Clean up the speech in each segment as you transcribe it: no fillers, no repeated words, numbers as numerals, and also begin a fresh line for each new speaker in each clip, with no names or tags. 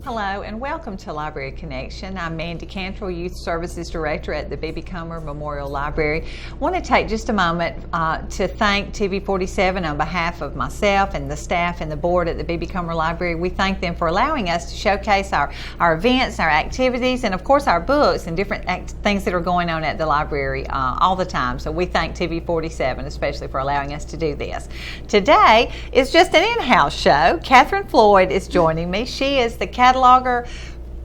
Hello and welcome to Library Connection. I'm Mandy Cantrell, Youth Services Director at the B.B. Comer Memorial Library. I want to take just a moment to thank TV47 on behalf of myself and the staff and the board at the B.B. Comer Library. We thank them for allowing us to showcase our events, our activities, and of course our books and different things that are going on at the library all the time. So we thank TV47 especially for allowing us to do this. Today is just an in-house show. Catherine Floyd is joining me. She is the cataloger,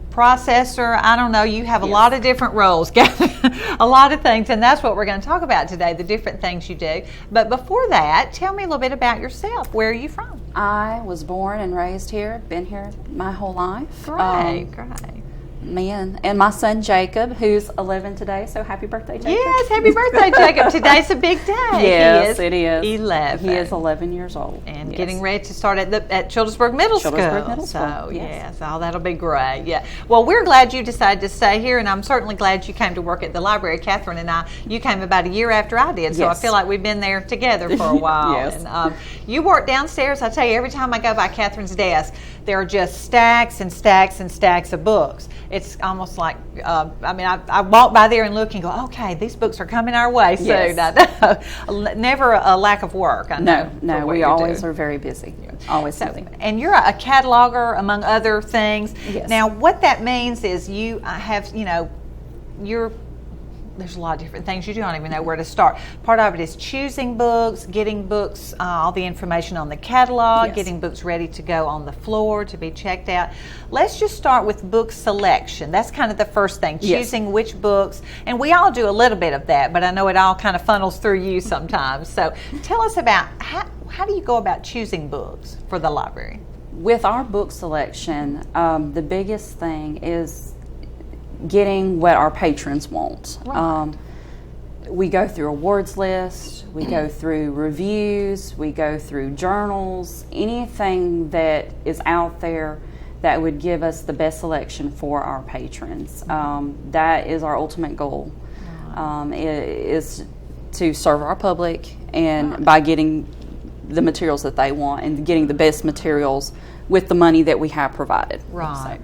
processor, I don't know, you have a lot of different roles, a lot of things, and that's what we're going to talk about today, the different things you do. But before that, tell me a little bit about yourself. Where are you from?
I was born and raised here, been here my whole life.
Great.
Me and my son Jacob, who's 11 today, so happy birthday, Jacob.
Yes, happy birthday, Jacob. Today's a big day.
Yes, it is.
11.
He is 11 years old.
And getting ready to start at Childersburg Middle School.
Middle School.
So, yes, that'll be great. Yeah. Well, we're glad you decided to stay here, and I'm certainly glad you came to work at the library. Catherine and you came about a year after I did, so I feel like we've been there together for a while.
Yes.
And you work downstairs. I tell you, every time I go by Catherine's desk, there are just stacks and stacks and stacks of books. It's almost like, I walk by there and look and go, okay, these books are coming our way soon.
Yes.
Never a lack of work. I know.
No, we always are very busy. Always busy.
And you're a cataloger, among other things.
Yes.
Now, what that means is you have, there's a lot of different things. You don't even know where to start. Part of it is choosing books, getting books, all the information on the catalog, getting books ready to go on the floor to be checked out. Let's just start with book selection. That's kind of the first thing, choosing which books. And we all do a little bit of that, but I know it all kind of funnels through you sometimes. So tell us about how do you go about choosing books for the library?
With our book selection, the biggest thing is getting what our patrons want.
Right.
We go through awards lists, we go through reviews, we go through journals, anything that is out there that would give us the best selection for our patrons. That is our ultimate goal, is to serve our public, and by getting the materials that they want and getting the best materials with the money that we have provided.
Right.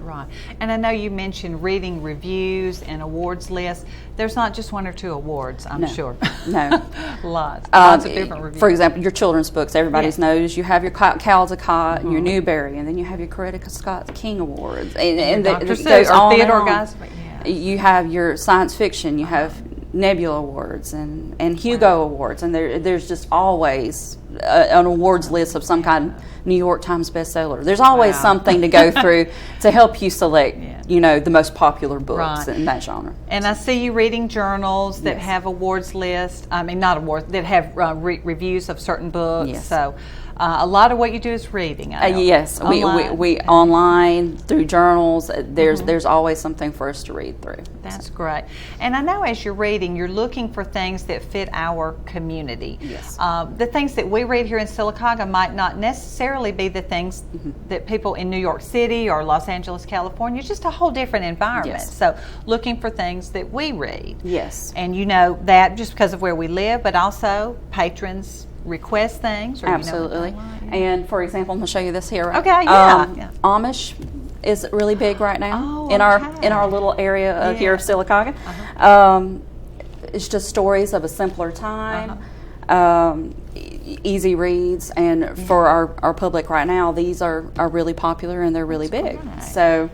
And I know you mentioned reading reviews and awards lists. There's not just one or two awards, I'm sure.
No.
Lots of different reviews.
For example, your children's books, everybody knows you have your Caldecott and your Newbery, and then you have your Coretta Scott King Awards. And
Dr.
it
Seuss,
goes on and
Theodore
on.
Guys.
You have your science fiction, you have Nebula Awards and Hugo Awards, and there's just always an awards list of some kind, New York Times bestseller. There's always something to go through to help you select, the most popular books in that genre.
And I see you reading journals that have awards lists. Not awards, that have reviews of certain books.
Yes.
So a lot of what you do is reading.
Yes,
online.
we online through journals. There's always something for us to read through.
That's great. And I know as you're reading, you're looking for things that fit our community.
Yes.
The things that we read here in Sylacauga might not necessarily be the things that people in New York City or Los Angeles, California. It's just a whole different environment.
Yes.
So looking for things that we read.
Yes.
And you know that just because of where we live, but also patrons request things. Or
Absolutely. And for example, I'm going to show you this here.
Okay, yeah.
Amish is really big right now in our little area here of Sylacauga. It's just stories of a simpler time, easy reads, and for our public right now, these are really popular and they're really big.
Great.
So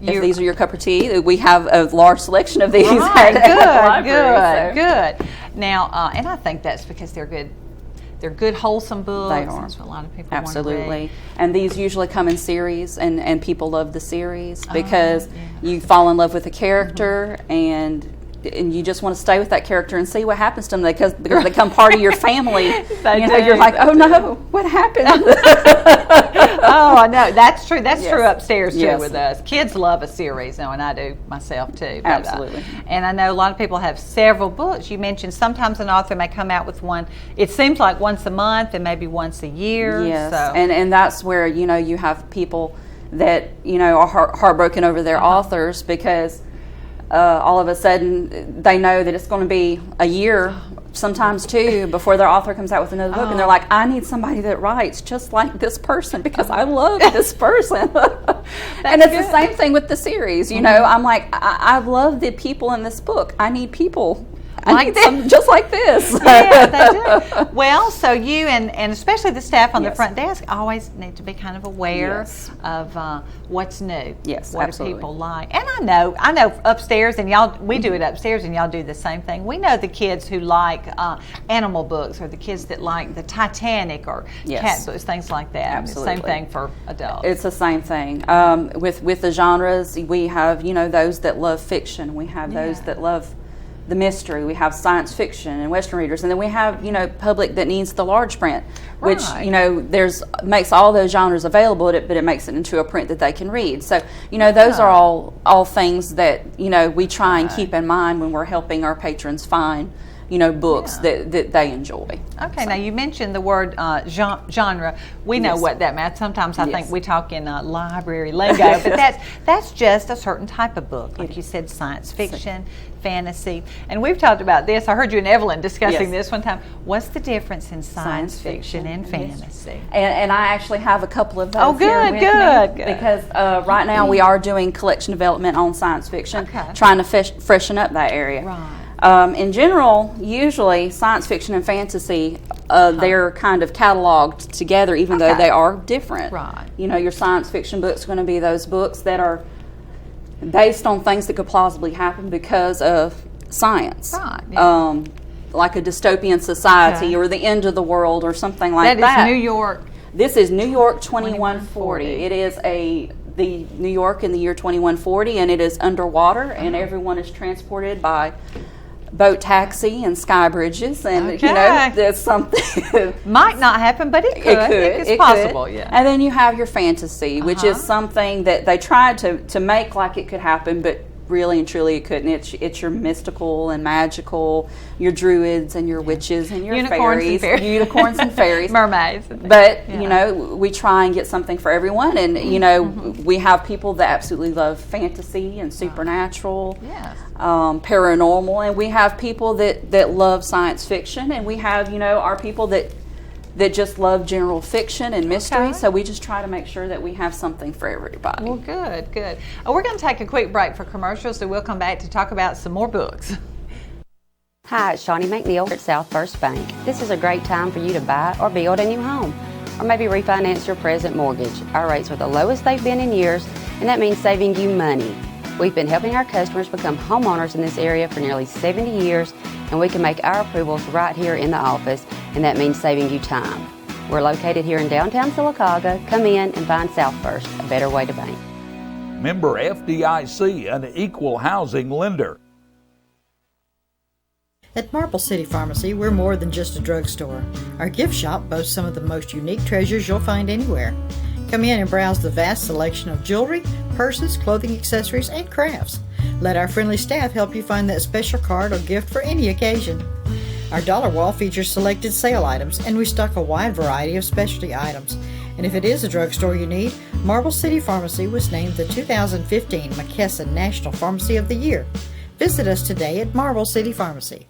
if these are your cup of tea, we have a large selection of these.
Right,
at
good. Now, and I think that's because they're good. They're good, wholesome books.
They are.
That's what a lot of people want to
Absolutely.
read.
And these usually come in series, and people love the series because you fall in love with a character and you just want to stay with that character and see what happens to them because they become part of your family. You're like, oh no, what happened?
Oh, I know. That's true. That's true upstairs too with us. Kids love a series, and I do myself too. But,
Absolutely.
And I know a lot of people have several books. You mentioned sometimes an author may come out with one. It seems like once a month and maybe once a year.
Yes,
so.
and that's where you have people that are heartbroken over their authors because all of a sudden they know that it's going to be a year, sometimes two, before their author comes out with another book, and they're like, I need somebody that writes just like this person because I love this person. And it's the same thing with the series. You know, I'm like, I love the people in this book. I need people like some just like this.
Yeah, they do. Well, so you and especially the staff on the front desk always need to be kind of aware of what's new.
Yes,
what
absolutely.
do people like? And I know upstairs, and we do it upstairs, and y'all do the same thing. We know the kids who like animal books, or the kids that like the Titanic or cat books, things like that.
Absolutely.
Same thing for adults.
It's the same thing. With the genres, we have, you know, those that love fiction. We have those that love the mystery. We have science fiction and Western readers, and then we have, you know, public that needs the large print, which, you know, makes all those genres available, but it makes it into a print that they can read. So, you know, those are all things that, you know, we try and keep in mind when we're helping our patrons find, you know, books that they enjoy.
Okay, now you mentioned the word genre. We know what that means. Sometimes I think we talk in library lingo, but that's just a certain type of book. Like you said, science fiction, fantasy. And we've talked about this. I heard you and Evelyn discussing this one time. What's the difference in science fiction and fantasy?
And I actually have a couple of those.
Oh, good, good.
Because right now we are doing collection development on science fiction, trying to freshen up that area.
Right.
In general, usually science fiction and fantasy, they're kind of cataloged together, even though they are different.
Right.
You know, your science fiction book's going to be those books that are based on things that could plausibly happen because of science.
Right. Yeah.
Like a dystopian society or the end of the world or something like that.
That is New York.
This is New York 2140. It is the New York in the year 2140, and it is underwater, and everyone is transported by boat taxi and sky bridges, and you know, there's something
might not happen, but it could. It's possible. Yeah.
And then you have your fantasy, which is something that they tried to make like it could happen, but really and truly it couldn't. It's your mystical and magical, your druids and your witches and your unicorns and fairies,
mermaids.
But you know, we try and get something for everyone, and you know, we have people that absolutely love fantasy and supernatural, paranormal, and we have people that love science fiction, and we have, you know, our people that just love general fiction and mystery. So we just try to make sure that we have something for everybody.
Well, good. We're going to take a quick break for commercials, so we'll come back to talk about some more books.
Hi, it's Shawnee McNeil at South First Bank. This is a great time for you to buy or build a new home, or maybe refinance your present mortgage. Our rates are the lowest they've been in years, and that means saving you money. We've been helping our customers become homeowners in this area for nearly 70 years, and we can make our approvals right here in the office, and that means saving you time. We're located here in downtown Sylacauga. Come in and find South First, a better way to bank.
Member FDIC, an equal housing lender.
At Marble City Pharmacy, we're more than just a drugstore. Our gift shop boasts some of the most unique treasures you'll find anywhere. Come in and browse the vast selection of jewelry, purses, clothing accessories, and crafts. Let our friendly staff help you find that special card or gift for any occasion. Our dollar wall features selected sale items, and we stock a wide variety of specialty items. And if it is a drugstore you need, Marble City Pharmacy was named the 2015 McKesson National Pharmacy of the Year. Visit us today at Marble City Pharmacy.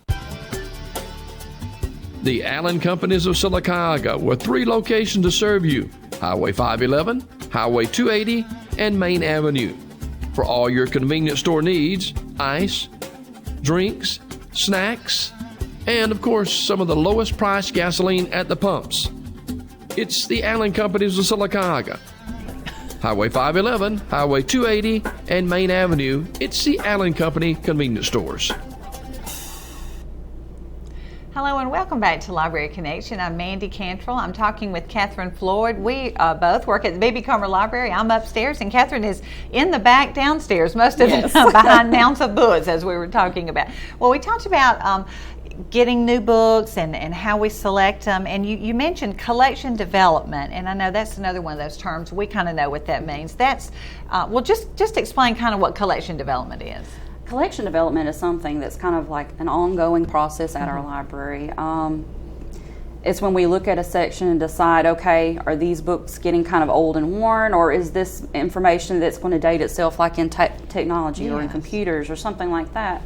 The Allen Companies of Sylacauga, with 3 locations to serve you: Highway 511, Highway 280, and Main Avenue. For all your convenience store needs, ice, drinks, snacks, and of course some of the lowest priced gasoline at the pumps. It's the Allen Companies of Sylacauga. Highway 511, Highway 280, and Main Avenue. It's the Allen Company convenience stores.
Hello and welcome back to Library Connection. I'm Mandy Cantrell. I'm talking with Catherine Floyd. We both work at the B.B. Comer Library. I'm upstairs and Catherine is in the back downstairs most of the time behind mounds of books, as we were talking about. Well, we talked about getting new books and how we select them, and you mentioned collection development, and I know that's another one of those terms. We kind of know what that means. That's well, just explain kind of what collection development is.
Collection development is something that's kind of like an ongoing process at our library. It's when we look at a section and decide, okay, are these books getting kind of old and worn, or is this information that's going to date itself, like in technology or in
Yes.
computers or something like that?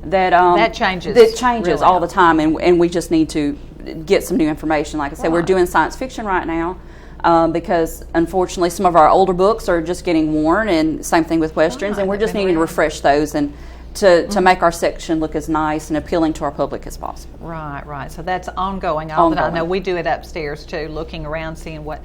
That changes
That changes
really
all the time, and we just need to get some new information. Like I said, we're
Right.
doing science fiction right now. Because unfortunately some of our older books are just getting worn, and same thing with westerns,
Right,
and we're
they've
just
been
needing to
around.
refresh those and to make our section look as nice and appealing to our public as possible.
Right, right. So that's ongoing. All that I know.
Ongoing.
We do it upstairs too, looking around, seeing what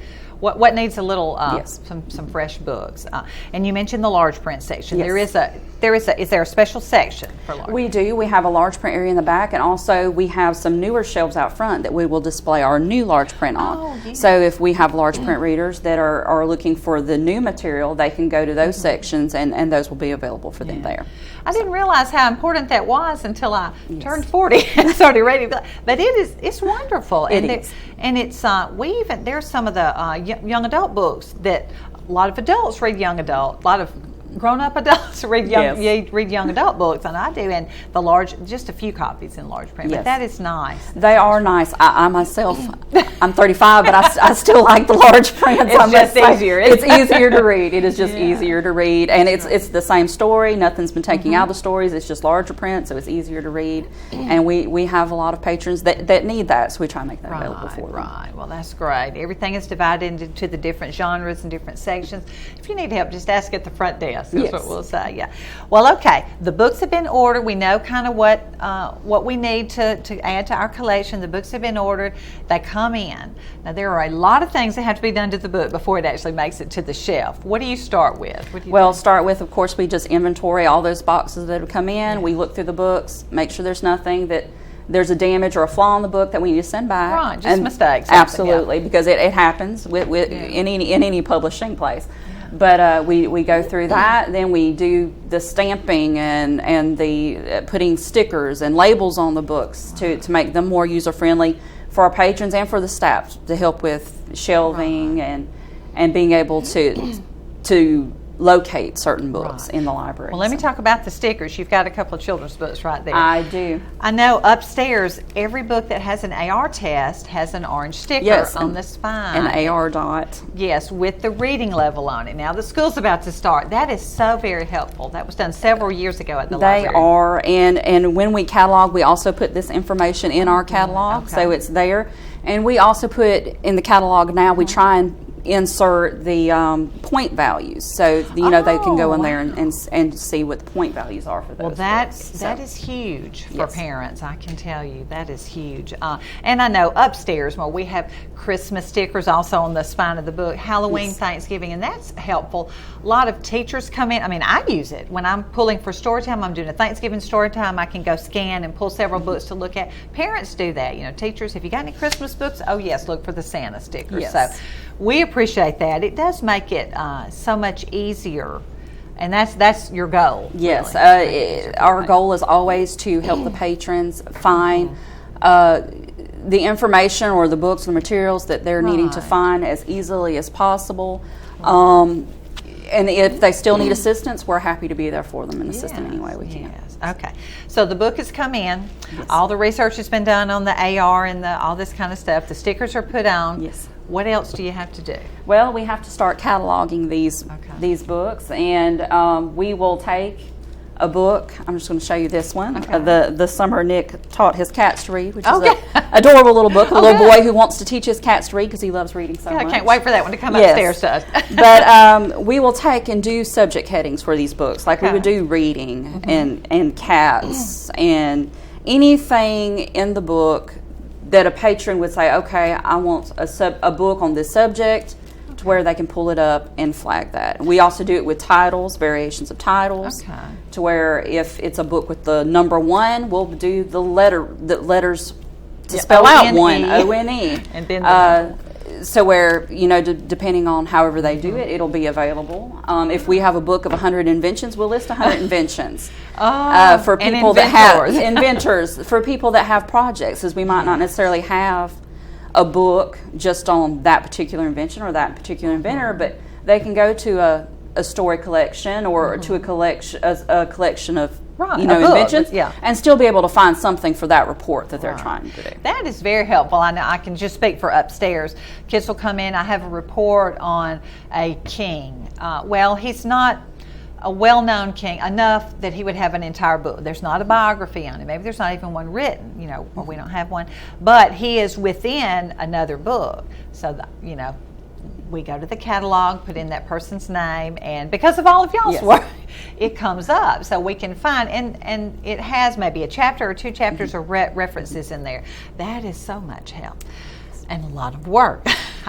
needs a little
Yes.
some fresh books. And you mentioned the large print section.
Yes.
Is there a special section for large?
We do. We have a large print area in the back, and also we have some newer shelves out front that we will display our new large print on.
Oh, yeah.
So if we have large print readers that are looking for the new material, they can go to those sections, and those will be available for them there.
I didn't realize how important that was until I turned 40 and started reading. But it's wonderful.
It
And
is.
And it's there's some of the young adult books that a lot of adults read young adult. A lot of grown-up adults read young adult books, and I do. And the large, just a few copies in large print. But
Yes.
that is nice.
They are nice. I myself, I'm 35, but I still like the large prints.
It's
I must
just
say.
easier.
It's easier to read. It is just
Yeah.
easier to read, and it's the same story. Nothing's been taken out of the stories. It's just larger print, so it's easier to read. And we have a lot of patrons that need that, so we try to make that available for them.
Right. Well, that's great. Everything is divided into the different genres and different sections. If you need help, just ask at the front desk. That's
Yes.
what we'll say. Yeah. Well, okay. The books have been ordered. We know kind of what we need to add to our collection. The books have been ordered. They come in. Now there are a lot of things that have to be done to the book before it actually makes it to the shelf. What do you start with? What do you
Well,
do?
start with, of course, we just inventory all those boxes that have come in. We look through the books, make sure there's nothing that there's a damage or a flaw in the book that we need to send back.
Right, just mistakes.
Absolutely, because it happens in any publishing place. But we go through that, then we do the stamping and the putting stickers and labels on the books to make them more user-friendly for our patrons and for the staff, to help with shelving and being able to locate certain books in the library.
Well, let me talk about the stickers. You've got a couple of children's books right there.
I do.
I know upstairs, every book that has an AR test has an orange sticker
Yes,
on the spine.
An AR dot.
Yes, with the reading level on it. Now, the school's about to start. That is so very helpful. That was done several years ago at the
They
library.
are, and when we catalog, we also put this information in our catalog, so
Okay.
it's there. And we also put in the catalog now, we try and insert the point values, so they can go in there and see what the point values are for those.
Well,
books.
that
So,
is huge for
Yes.
parents. I can tell you that is huge. And I know upstairs, well, we have Christmas stickers also on the spine of the book, Halloween, Thanksgiving, and that's helpful. A lot of teachers come in. I mean, I use it when I'm pulling for story time. I'm doing a Thanksgiving story time. I can go scan and pull several books to look at. Parents do that. Teachers, have you got any Christmas books? Oh yes, look for the Santa stickers.
Yes.
So we appreciate that. It does make it so much easier. And that's your goal.
Yes,
really.
our goal is always to help the patrons find the information or the books or materials that they're needing to
Right.
find as easily as possible. And if they still need assistance, we're happy to be there for them and assist them any way we can.
Yes. Okay. So the book has come in. All the research has been done on the AR and all this kind of stuff. The stickers are put on.
Yes.
What else do you have to do?
Well, we have to start cataloging these books, and we will take a book. I'm just going to show you this one.
Okay.
The Summer Nick Taught His Cats to Read, which is
Okay.
an adorable little book. A little
good.
boy who wants to teach his cats to read because he loves reading so
I
much.
can't wait for that one to come
Yes.
upstairs to us.
But we will take and do subject headings for these books, like we would do reading and cats and anything in the book that a patron would say, okay, I want a book on this subject, to where they can pull it up and flag that. We also do it with titles, variations of titles,
Okay.
to where if it's a book with the number 1, we'll do the letters to
Yeah,
spell out
O-N-E.
1, O-N-E.
And then the
So where, depending on however they do it, it'll be available. If we have a book of 100 inventions, we'll list 100 inventions. For
and
people that have
inventors.
inventors, for people that have projects, as we might not necessarily have a book just on that particular invention or that particular inventor, but they can go to a story collection or to a collection of
Right,
you know,
a book,
inventions,
yeah.
and still be able to find something for that report that they're trying to do.
That is very helpful. I know I can just speak for upstairs. Kids will come in. I have a report on a king. Well, he's not a well-known king enough that he would have an entire book. There's not a biography on him. Maybe there's not even one written, you know, or we don't have one. But he is within another book. So, you know, we go to the catalog, put in that person's name, and because of all of y'all's work, it comes up. So we can find, and it has maybe a chapter or two chapters or references in there. That is so much help and a lot of work.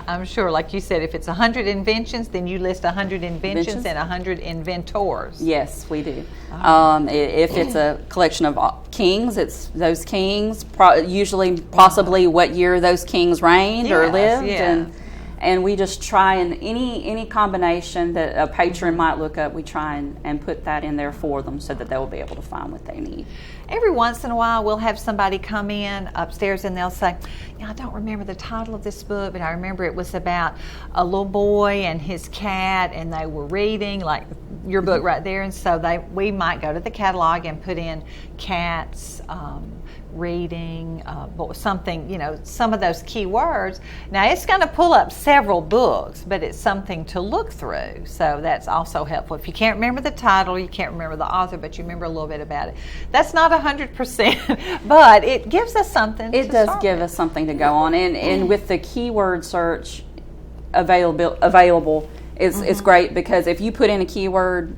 I'm sure, like you said, if it's 100 inventions, then you list 100 inventions and 100 inventors.
Yes, we do. If it's a collection of kings, it's those kings, usually possibly what year those kings reigned or lived, and we just try, and any combination that a patron might look up, we try and put that in there for them so that they will be able to find what they need.
Every once in a while, we'll have somebody come in upstairs and they'll say, I don't remember the title of this book, but I remember it was about a little boy and his cat, and they were reading, like your book right there. And so we might go to the catalog and put in cats, reading, something, you know, some of those key words. Now, it's going to pull up several books, but it's something to look through. So that's also helpful. If you can't remember the title, you can't remember the author, but you remember a little bit about it. That's not 100%, but it gives us something.
It does give us something to go on. And with the keyword search available, it's great, because if you put in a keyword,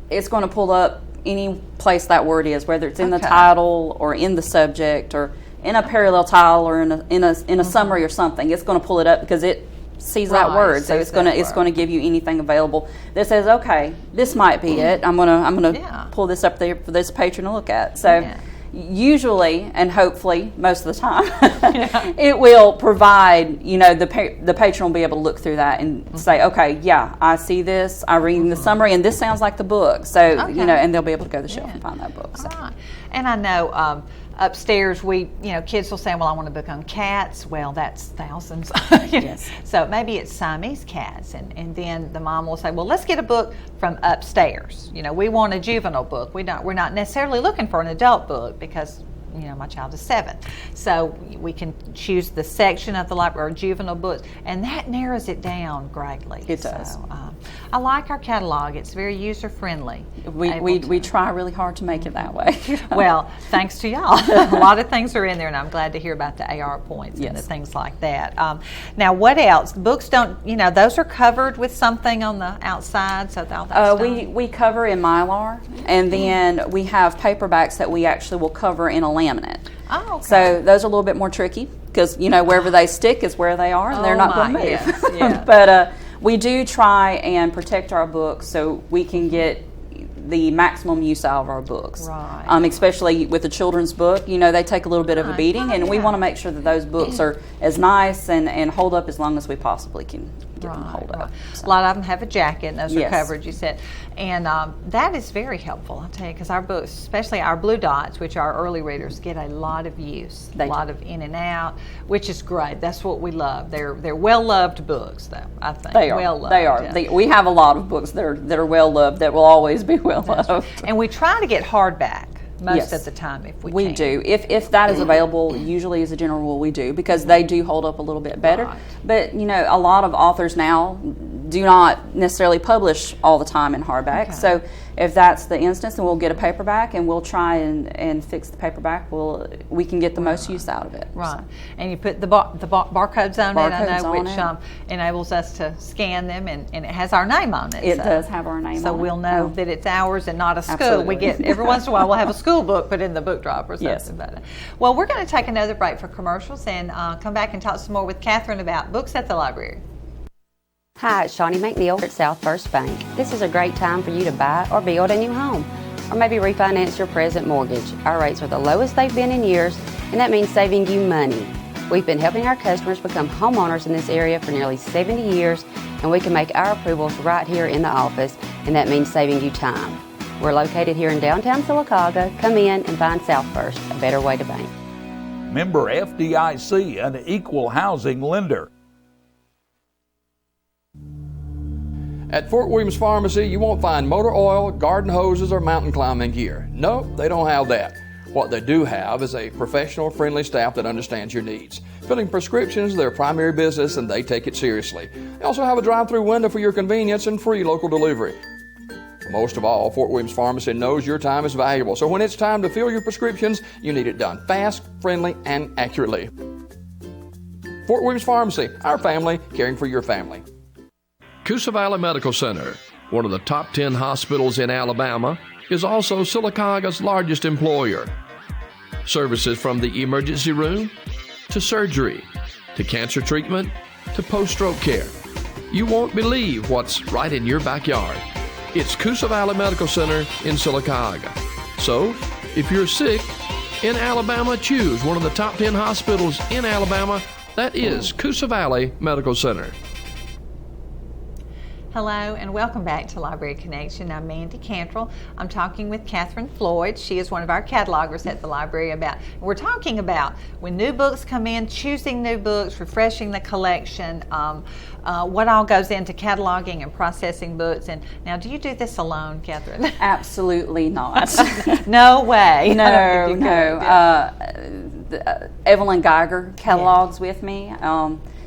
it's going to pull up any place that word is, whether it's in the title or in the subject or in a parallel title or in a summary or something. It's going to pull it up because it sees that word. So it's going to give you anything available that says, okay, this might be it. I'm gonna pull this up there for this patron to look at. So usually, and hopefully most of the time, it will provide, you know, the patron will be able to look through that and say, okay, yeah, I see this, I read the summary, and this sounds like the book. So, you know, and they'll be able to go to the shelf and find that book. So.
Right. And I know upstairs, kids will say, well, I want a book on cats. Well, that's thousands.
Yes.
So maybe it's Siamese cats. And then the mom will say, well, let's get a book from upstairs. You know, we want a juvenile book. We're not necessarily looking for an adult book because, you know, my child is 7. So we can choose the section of the library, or juvenile books, and that narrows it down greatly.
It does.
So, I like our catalog. It's very user-friendly.
We try really hard to make it that way.
Well, thanks to y'all. A lot of things are in there, and I'm glad to hear about the AR points and the things like that. Now, what else? Books don't, you know, those are covered with something on the outside, so all that's done.
We cover in Mylar, and then we have paperbacks that we actually will cover in a laminate.
Oh, okay.
So those are a little bit more tricky because, you know, wherever they stick is where they are, and they're not going to move.
Yes.
But we do try and protect our books so we can get the maximum use out of our books.
Right.
Especially with the children's book, you know, they take a little bit of a beating, and we want to make sure that those books are as nice and hold up as long as we possibly can get them to hold up. So.
A lot of them have a jacket, and those are
Yes.
covered, you said. And that is very helpful, I'll tell you, because our books, especially our Blue Dots, which are early readers, get a lot of use, a lot of in and out, which is great. That's what we love. They're well-loved books, though, I think.
They are.
Well-loved,
They are.
yeah.
We have a lot of books that are well loved, that will always be well loved.
And we try to get hardback most
Yes.
of the time if we can.
We do. If that is available, usually as a general rule we do, because they do hold up a little bit better.
Right.
But, you know, a lot of authors now do not necessarily publish all the time in hardback.
Okay.
So if that's the instance, then we'll get a paperback and we'll try and fix the paperback. We can get the most use out of it.
Right, and you put the barcodes on it, I
Barcodes
know,
on
which
it.
enables us to scan them, and it has our name on it.
It
so-
does have our name
So
on it.
we'll know that it's ours and not a school.
Absolutely.
We get, every once in a while, we'll have a school book put in the book drop or something.
Yes.
But, well, we're going to take another break for commercials and come back and talk some more with Catherine about books at the library.
Hi, it's Shawnee McNeil at South First Bank. This is a great time for you to buy or build a new home, or maybe refinance your present mortgage. Our rates are the lowest they've been in years, and that means saving you money. We've been helping our customers become homeowners in this area for nearly 70 years, and we can make our approvals right here in the office, and that means saving you time. We're located here in downtown Sylacauga. Come in and find South First, a better way to bank.
Member FDIC, an equal housing lender.
At Fort Williams Pharmacy, you won't find motor oil, garden hoses, or mountain climbing gear. No, they don't have that. What they do have is a professional, friendly staff that understands your needs. Filling prescriptions is their primary business, and they take it seriously. They also have a drive-through window for your convenience and free local delivery. Most of all, Fort Williams Pharmacy knows your time is valuable, so when it's time to fill your prescriptions, you need it done fast, friendly, and accurately. Fort Williams Pharmacy, our family, caring for your family. Coosa Valley Medical Center, one of the top 10 hospitals in Alabama, is also Sylacauga's largest employer. Services from the emergency room to surgery to cancer treatment to post-stroke care. You won't believe what's right in your backyard. It's Coosa Valley Medical Center in Sylacauga. So, if you're sick in Alabama, choose one of the top 10 hospitals in Alabama. That is Coosa Valley Medical Center.
Hello and welcome back to Library Connection. I'm Mandy Cantrell. I'm talking with Catherine Floyd. She is one of our catalogers at the library. We're talking about when new books come in, choosing new books, refreshing the collection, what all goes into cataloging and processing books. And now, do you do this alone, Catherine?
Absolutely not.
No way.
No. Evelyn Geiger catalogs with me.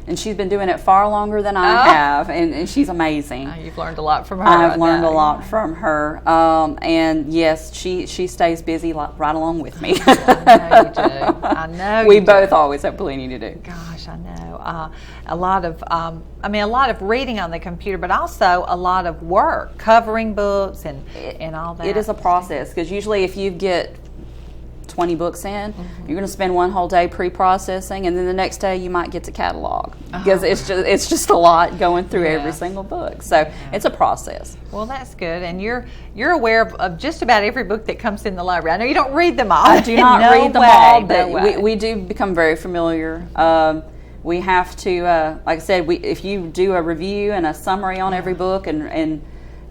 And she's been doing it far longer than I have, and she's amazing.
You've learned a lot from her.
I've learned a lot from her, and yes, she stays busy right along with me.
I know you do. I know
we both always have plenty to do.
Gosh, I know. A lot of reading on the computer, but also a lot of work covering books and all that.
It is a process because usually if you get 20 books in, you're going to spend one whole day pre-processing, and then the next day you might get to catalog because it's just a lot going through every single book. So it's a process.
Well, that's good, and you're aware of just about every book that comes in the library. I know you don't read them all.
I do not read them all, but we do become very familiar. We have to, like I said, if you do a review and a summary on every book and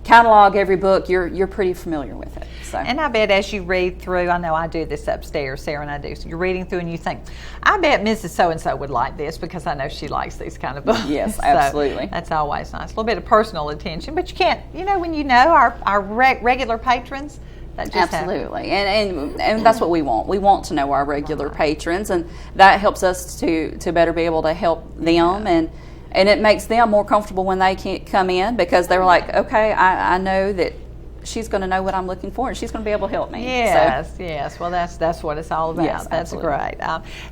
catalog every book, you're pretty familiar with it. So.
And I bet as you read through, I know I do this upstairs, Sarah and I do, so you're reading through and you think, I bet Mrs. So-and-so would like this because I know she likes these kind of books.
Yes, absolutely.
So that's always nice. A little bit of personal attention, but you can't, when you know our regular patrons, that just
absolutely. And that's what we want. We want to know our regular patrons, and that helps us to better be able to help them, and it makes them more comfortable when they can't come in because they were like, okay, I know that she's going to know what I'm looking for, and she's going to be able to help me.
Yes. Well, that's what it's all about.
Yes,
that's
absolutely.
Great.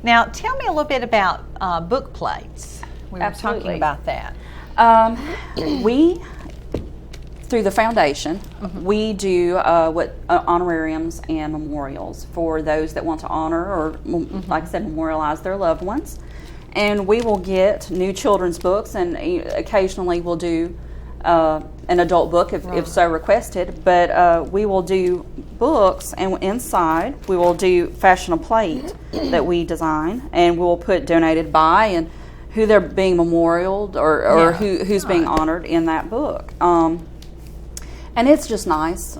Now, tell me a little bit about book plates. We were talking about that.
We, through the foundation, we do honorariums and memorials for those that want to honor or, like I said, memorialize their loved ones. And we will get new children's books, and occasionally we'll do an adult book if so requested. But we will do books, and inside we will do fashion a plate that we design, and we'll put donated by and who they're being memorialed or who's being honored in that book. And it's just nice.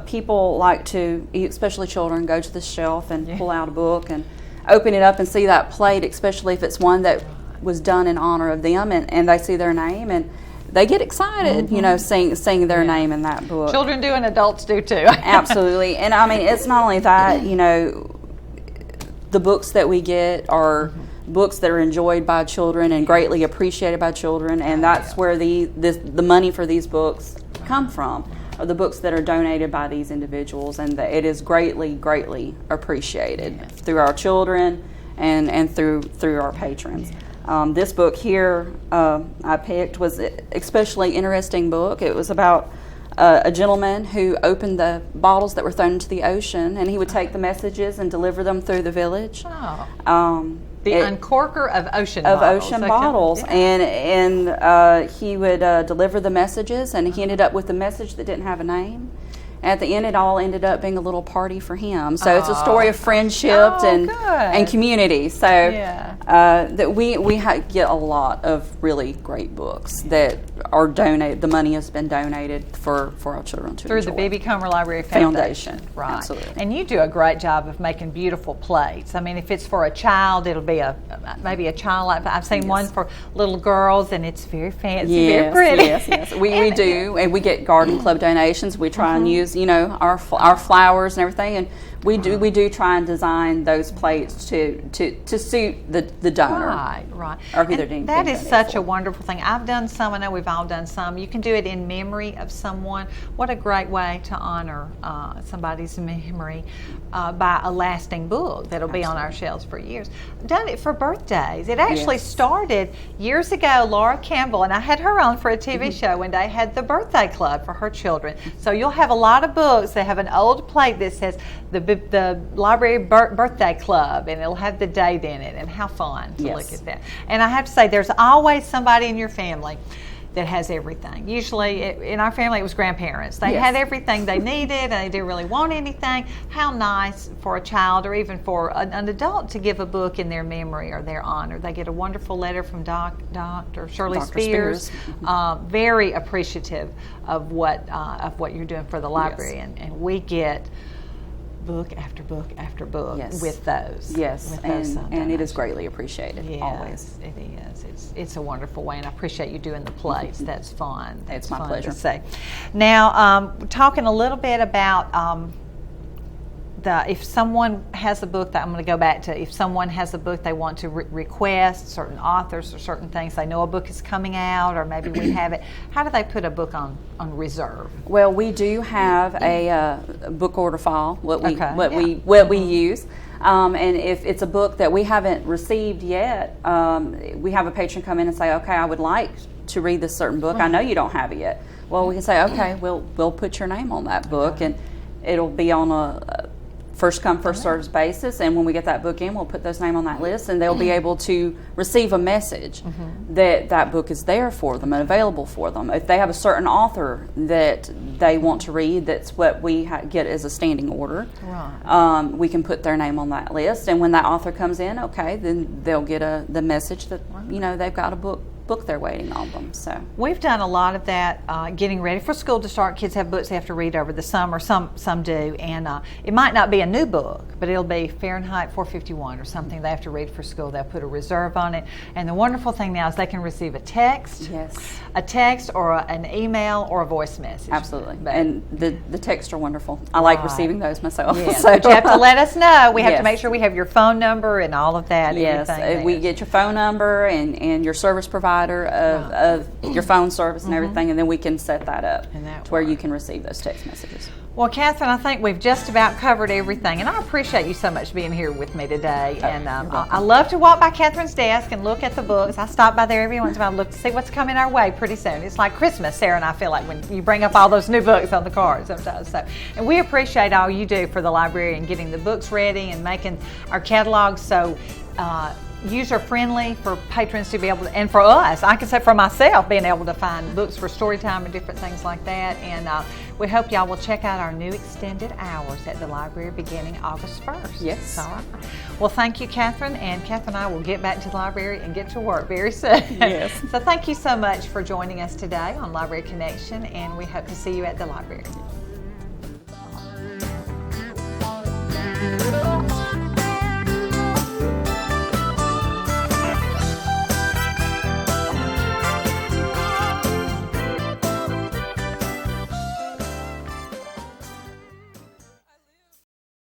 People like to, especially children, go to the shelf and pull out a book and open it up and see that plate, especially if it's one that was done in honor of them, and they see their name and they get excited, seeing their name in that book.
Children do and adults do too.
Absolutely. And I mean, it's not only that, the books that we get are books that are enjoyed by children and greatly appreciated by children, and that's where the money for these books come from. The books that are donated by these individuals, and it is greatly appreciated through our children and through our patrons. This book here I picked was an especially interesting book. It was about a gentleman who opened the bottles that were thrown into the ocean, and he would take the messages and deliver them through the village.
The uncorker of ocean
bottles. And he would deliver the messages, and he ended up with a message that didn't have a name, And at the end, it all ended up being a little party for him. So it's a story of friendship and
good.
community. So
Yeah.
that we get a lot of really great books that are donated. The money has been donated for our children to
Through the
enjoy.
B.B. Comer Library Foundation.
Foundation.
Right.
Absolutely.
And you do a great job of making beautiful plates. I mean, if it's for a child, it'll be maybe a child. I've seen one for little girls, and it's very fancy, very pretty.
Yes. We do, and we get garden club donations. We try and use, our flowers and everything, and we do try and design those plates to suit the donor.
Right.
Or who
And
they're being
that is
donated
such
for.
a wonderful thing. I've done some. I know we've all done some. You can do it in memory of someone. What a great way to honor somebody's memory by a lasting book that'll be on our shelves for years. Done it for birthdays. It actually started years ago. Laura Campbell, and I had her on for a TV show when they had the birthday club for her children. So you'll have a lot of books that have an old plate that says the library birthday club, and it'll have the date in it, and how fun to look at that. And I have to say, there's always somebody in your family that has everything. Usually in our family it was grandparents. They had everything they needed and they didn't really want anything. How nice for a child or even for an adult to give a book in their memory or their honor. They get a wonderful letter from Dr. Shirley
Dr.
Spears. Very appreciative of what you're doing for the library, and we get book after book after book with those.
Yes,
with those
and it is greatly appreciated,
Yes,
always.
it is. It's a wonderful way, and I appreciate you doing the plates. That's fun. That's
It's my
fun
pleasure.
to see. Now, talking a little bit about if someone has a book that I'm going to go back to, if someone has a book they want to request certain authors or certain things, they know a book is coming out, or maybe we have it. How do they put a book on reserve?
Well, we do have a book order file. What we use. And if it's a book that we haven't received yet, we have a patron come in and say, okay, I would like to read this certain book. I know you don't have it yet. Well, we can say, okay, we'll put your name on that book, and it'll be on a first come, first served basis. And when we get that book in, we'll put those names on that list, and they'll be able to receive a message that book is there for them and available for them. If they have a certain author that they want to read, that's what we get as a standing order.
Right.
We can put their name on that list, and when that author comes in, okay, then they'll get the message that they've got a book they're waiting on them. So
we've done a lot of that, getting ready for school to start. Kids have books they have to read over the summer. Some do, and it might not be a new book, but it'll be Fahrenheit 451 or something they have to read for school. They'll put a reserve on it, and the wonderful thing now is they can receive a text, or an email or a voice message.
Absolutely, and the texts are wonderful. I like receiving those myself.
Yes,
So
but you have to let us know. We have to
Yes.
make sure we have your phone number and all of that.
Yes,
everything
we
there.
get your phone number and your service provider of your phone service and everything, and then we can set that up
And that
to where you can receive those text messages.
Well, Catherine, I think we've just about covered everything, and I appreciate you so much being here with me today. And I love to walk by Catherine's desk and look at the books. I stop by there every once in a while, look to see what's coming our way pretty soon. It's like Christmas, Sarah and I feel like, when you bring up all those new books on the card sometimes. So, and we appreciate all you do for the library and getting the books ready and making our catalog so user-friendly for patrons to be able to, and for us, I can say for myself, being able to find books for story time and different things like that. And we hope y'all will check out our new extended hours at the library beginning August 1st.
Yes.
All right. Well, thank you, Catherine, and Catherine and I will get back to the library and get to work very soon.
Yes.
So thank you so much for joining us today on Library Connection, and we hope to see you at the library.